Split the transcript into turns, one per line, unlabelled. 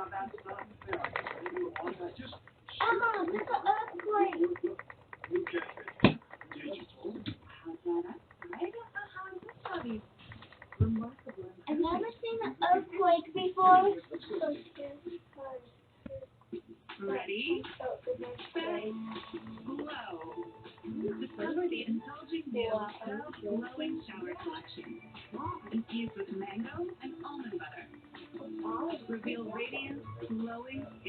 Emma, there's an earthquake. I've never seen an earthquake before.
Ready, set, glow. Discover the indulging new self-glowing shower collection. Infused with mango and almond butter. Reveal radiant, glowing